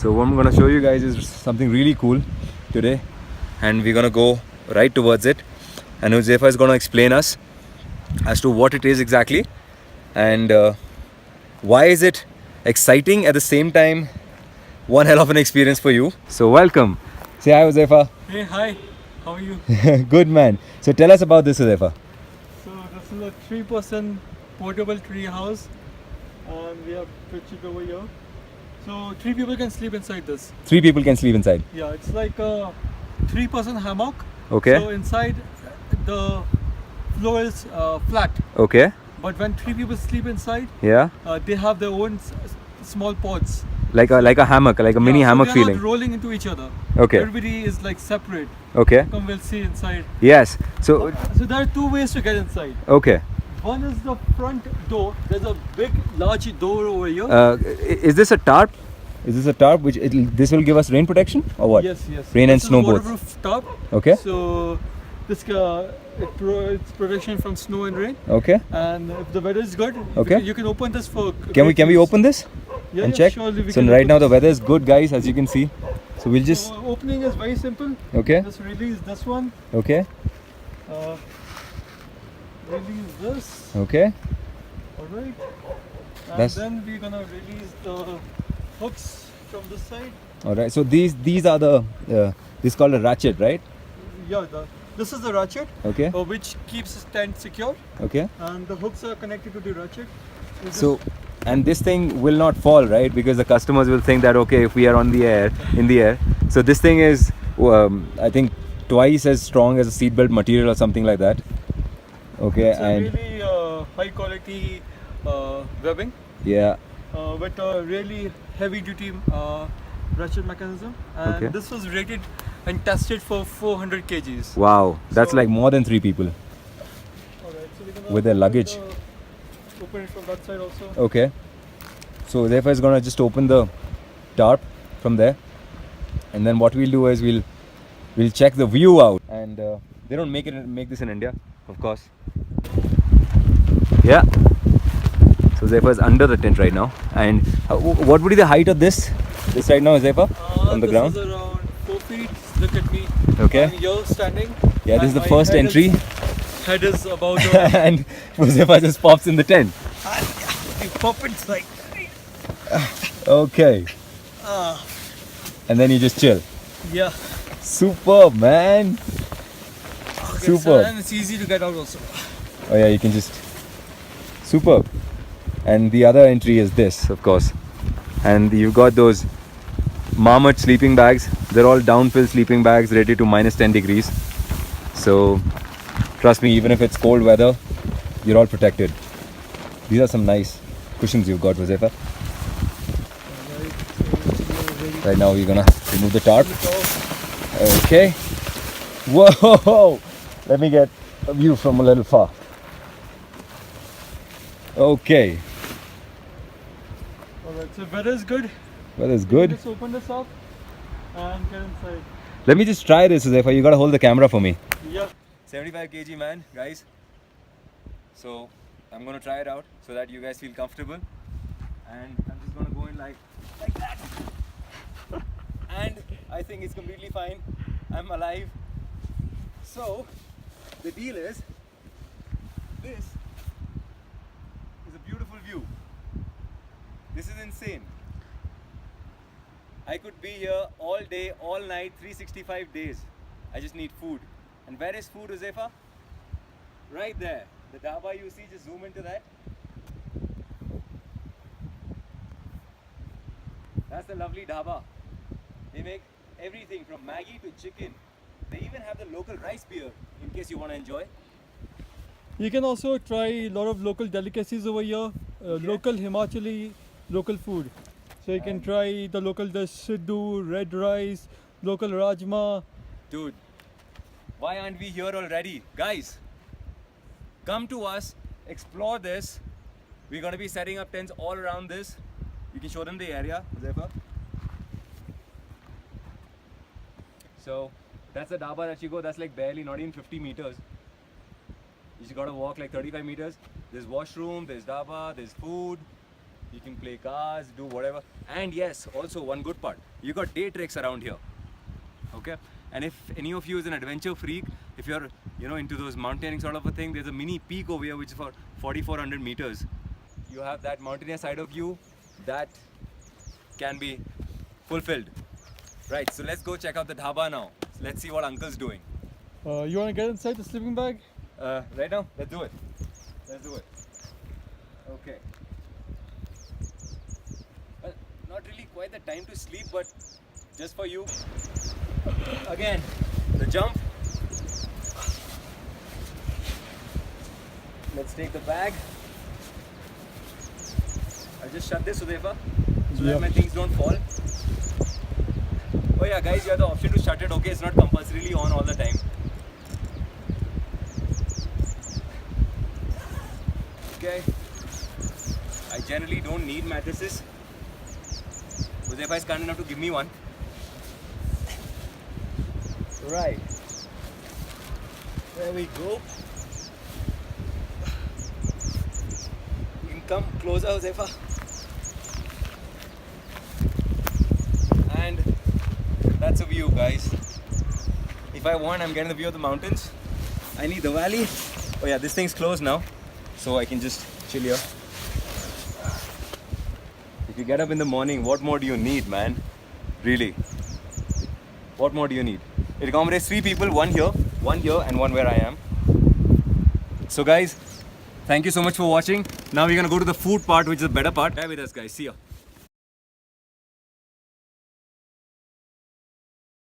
So what I'm gonna show you guys is something really cool today, and we're gonna go right towards it. And Josefa is gonna explain us as to what it is exactly, and why is it exciting at the same time. One hell of an experience for you. So welcome. Say hi, Josefa. Hey, hi. How are you? Good man. So tell us about this, Josefa. So this is a 3-person portable tree house, and we have pitched it over here. So 3 people can sleep inside this. 3 people can sleep inside. Yeah, it's like a 3-person hammock. Okay. So inside the floor is flat. Okay. But when 3 people sleep inside, Yeah. they have their own small pods. Like a hammock, like a mini so hammock they're feeling. not rolling into each other. Okay. Everybody is like separate. Okay. Come, we'll see inside. Yes. So So there are 2 ways to get inside. okay. One is the front door. There's a big, large door over here. Is this a tarp? Is this a tarp which this will give us rain protection or what? Yes, yes. Rain and This snow is both. waterproof top. Okay. So this it's protection from snow and rain. Okay. And if the weather is good, Okay. you can open this for. Can we use. open this Yeah, and yeah, check? Surely we So can right open now the this. weather is good, guys, as you can see. So we'll just So opening is very simple. okay. Just release this one. Okay. Uh, release this. Okay. All right. And That's- then we're gonna release the hooks from this side. All right. So these are the this is called a ratchet, right? Yeah, this is the ratchet, Okay. which keeps the tent secure, Okay. and the hooks are connected to the ratchet. You So, and this thing will not fall, right? Because the customers will think that okay, if we are on the air, in the air. So this thing is, I think, twice as strong as a seatbelt material or something like that. Okay, it's and a really high quality webbing yeah, with a really heavy duty ratchet mechanism, and Okay. this was rated and tested for 400 kgs. wow, that's So- like more than 3 people. Alright, so we're gonna With their open luggage. open it from that side also. Okay, so therefore it's gonna just open the tarp from there, and then what we'll do is we'll check the view out, and they don't make this in India, of course. Yeah. So Zephyr is under the tent right now, and what would be the height of this right now, Zephyr, on the this ground? is around 4 feet. Look at me. Okay. I'm here standing. Yeah, this is and the my first head entry, Head is about. and Zephyr just pops in the tent. You pop it like. Okay, Ah, and then you just chill. yeah. Superb, man. Okay, Superb. So, and it's easy to get out also. Oh yeah, you can just superb. And the other entry is this, of course. And you've got those Marmot sleeping bags. They're all downfill sleeping bags rated to minus 10 degrees. So trust me, even if it's cold weather, you're all protected. These are some nice cushions you've got, Josefa. Right now we're gonna remove the tarp. Okay. Whoa! Let me get a view from a little far. Okay. Alright, so weather is good. Weather is You good. Just open this up and get inside. Let me just try this, Josefa. You gotta hold the camera for me. Yeah. 75 kg man, guys. So I'm gonna try it out so that you guys feel comfortable. And I'm just gonna go in like that. And I think it's completely fine. I'm alive. So the deal is, this is a beautiful view. This is insane. I could be here all day, all night, 365 days. I just need food. And where is food, Josefa? Right there. The dhaba you see, just zoom into that. That's the lovely dhaba. They make everything from Maggi to chicken. They even have the local rice beer in case you want to enjoy. You can also try a lot of local delicacies over here. Local Himachali, local food. So you can try the local dish Siddu, red rice, local rajma. Dude, why aren't we here already? Guys, come to us, explore this. We're going to be setting up tents all around this. You can show them the area, Josefa. So that's the dhaba that you go. That's like barely, not even 50 meters. You just got to walk like 35 meters. There's washroom, there's dhaba, there's food. You can play cars, do whatever. And yes, also one good part, you got day treks around here. Okay, and if any of you is an adventure freak, if you're into those mountaineering sort of a thing, there's a mini peak over here which is for 4,400 meters. You have that mountaineer side of you that can be fulfilled. Right, so let's go check out the dhaba now. Let's see what uncle's doing. You want to get inside the sleeping bag? Right now, let's do it. Let's do it. Okay. Well, not really quite the time to sleep, but just for you. Again, the jump. Let's take the bag. I'll just shut this, Sudhefa, so that my things don't fall. Oh yeah, guys, you have the option to shut it. Okay, it's not compulsorily on all the time. Okay. I generally don't need mattresses. Sudhefa is kind enough to give me one. Right. There we go. You can come closer, Josefa. And that's a view, guys. If I want, I'm getting the view of the mountains. I need the valley. Oh yeah, this thing's closed now, so I can just chill here. If you get up in the morning, what more do you need, man? Really? What more do you need? It accommodates 3 people, one here, and one where I am. So guys, thank you so much for watching. Now we're gonna go to the food part, which is the better part. Stay with us, guys. See ya.